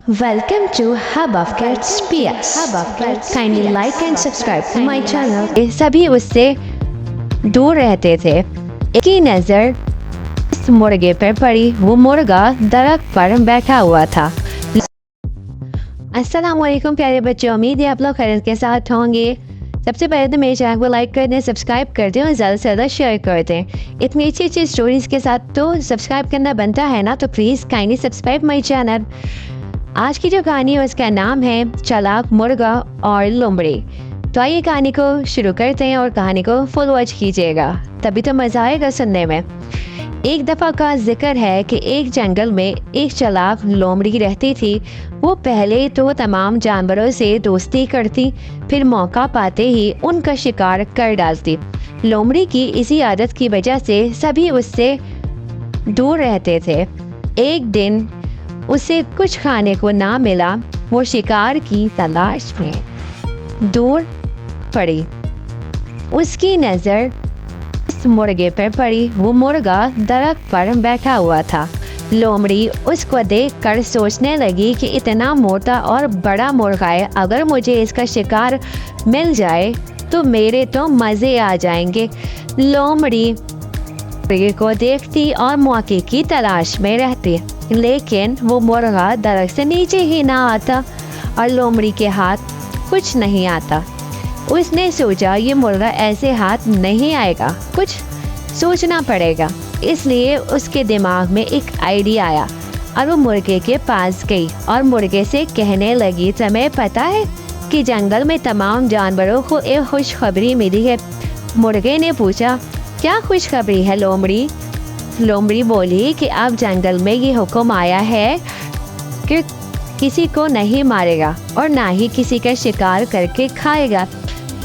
Welcome to Hub of Kids PS. Kindly like and subscribe to my channel. सभी उससे दूर रहते थे। एक ही नज़र उस मुर्गे पर पड़ी। वो मुर्गा दरख्त पर बैठा हुआ था। अस्सलाम वालेकुम प्यारे बच्चों, उम्मीद है आप लोग खैरियत के साथ होंगे। सबसे पहले तो मेरे चैनल को लाइक कर दें, सब्सक्राइब कर दें और ज़्यादा से ज़्यादा शेयर कर दें। इतनी अच्छी अच्छी स्टोरीज़ के साथ तो सब्सक्राइब करना बनता है ना, तो please kindly subscribe my channel. आज की जो कहानी है उसका नाम है चालाक मुर्गा और लोमड़ी। तो आइए कहानी को शुरू करते हैं और कहानी को फुल वॉच कीजिएगा, तभी तो मज़ा आएगा सुनने में। एक दफ़ा का जिक्र है कि एक जंगल में एक चालाक लोमड़ी रहती थी। वो पहले तो तमाम जानवरों से दोस्ती करती, फिर मौका पाते ही उनका शिकार कर डालती। लोमड़ी की इसी आदत की वजह से सभी उससे दूर रहते थे। एक दिन उसे कुछ खाने को ना मिला। वो शिकार की तलाश में दूर पड़ी। उसकी नज़र उस मुर्गे पर पड़ी। वो मुर्गा दरख्त पर बैठा हुआ था। लोमड़ी उसको देखकर सोचने लगी कि इतना मोटा और बड़ा मुर्गा है, अगर मुझे इसका शिकार मिल जाए तो मेरे तो मज़े आ जाएंगे। लोमड़ी मुर्गे को देखती और मौके की तलाश में रहती, लेकिन वो मुर्गा दरख्त से नीचे ही ना आता और लोमड़ी के हाथ कुछ नहीं आता। उसने सोचा ये मुर्गा ऐसे हाथ नहीं आएगा, कुछ सोचना पड़ेगा। इसलिए उसके दिमाग में एक आइडिया आया और वो मुर्गे के पास गई और मुर्गे से कहने लगी, तुम्हें पता है कि जंगल में तमाम जानवरों को एक खुशखबरी मिली है। मुर्गे ने पूछा, क्या खुशखबरी है लोमड़ी? लोमड़ी बोली कि अब जंगल में ये हुक्म आया है कि किसी को नहीं मारेगा और ना ही किसी का शिकार करके खाएगा।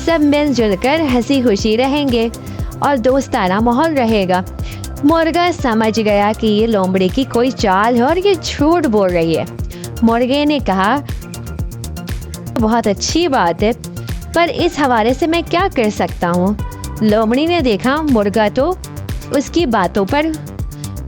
सब मिलजुल कर हंसी खुशी रहेंगे और दोस्ताना माहौल रहेगा। मुर्गा समझ गया कि ये लोमड़ी की कोई चाल है और ये झूठ बोल रही है। मुर्गे ने कहा, बहुत अच्छी बात है, पर इस हवाले से मैं क्या कर सकता हूँ? लोमड़ी ने देखा मुर्गा तो उसकी बातों पर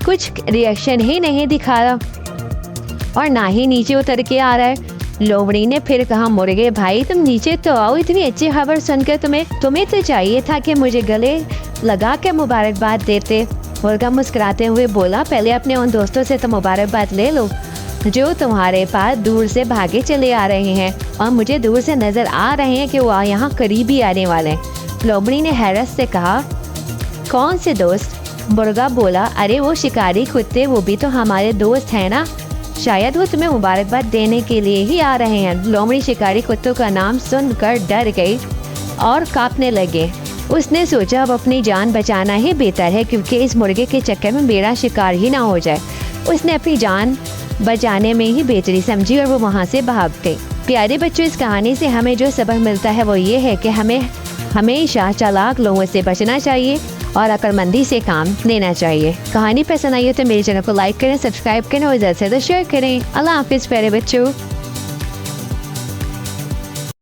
कुछ रिएक्शन ही नहीं दिखा रहा और ना ही नीचे उतर के आ रहा है। लोमड़ी ने फिर कहा, मुर्गे भाई तुम नीचे तो आओ, इतनी अच्छी खबर सुनकर तुम्हें तो चाहिए था कि मुझे गले लगा के मुबारकबाद देते। मुर्गा मुस्कुराते हुए बोला, पहले अपने उन दोस्तों से तो मुबारकबाद ले लो जो तुम्हारे पास दूर से भागे चले आ रहे हैं और मुझे दूर से नज़र आ रहे हैं कि वो यहाँ करीब ही आने वाले हैं। लोमड़ी ने हैरत से कहा, कौन से दोस्त? मुर्गा बोला, अरे वो शिकारी कुत्ते, वो भी तो हमारे दोस्त हैं ना, शायद वो तुम्हें मुबारकबाद देने के लिए ही आ रहे हैं। लोमड़ी शिकारी कुत्तों का नाम सुनकर डर गई और कांपने लगे। उसने सोचा अब अपनी जान बचाना ही बेहतर है, क्योंकि इस मुर्गे के चक्कर में मेरा शिकार ही ना हो जाए। उसने अपनी जान बचाने में ही बेहतरी समझी और वो वहाँ से भाग गई। प्यारे बच्चों, इस कहानी से हमें जो सबक मिलता है वो ये है कि हमें हमेशा चालाक लोगों से बचना चाहिए और अक्लमंदी से काम लेना चाहिए। कहानी पसंद आई हो तो मेरे चैनल को लाइक करें, सब्सक्राइब करें और ज़्यादा से ज़्यादा शेयर करें। अल्लाह हाफिज़ प्यारे बच्चों।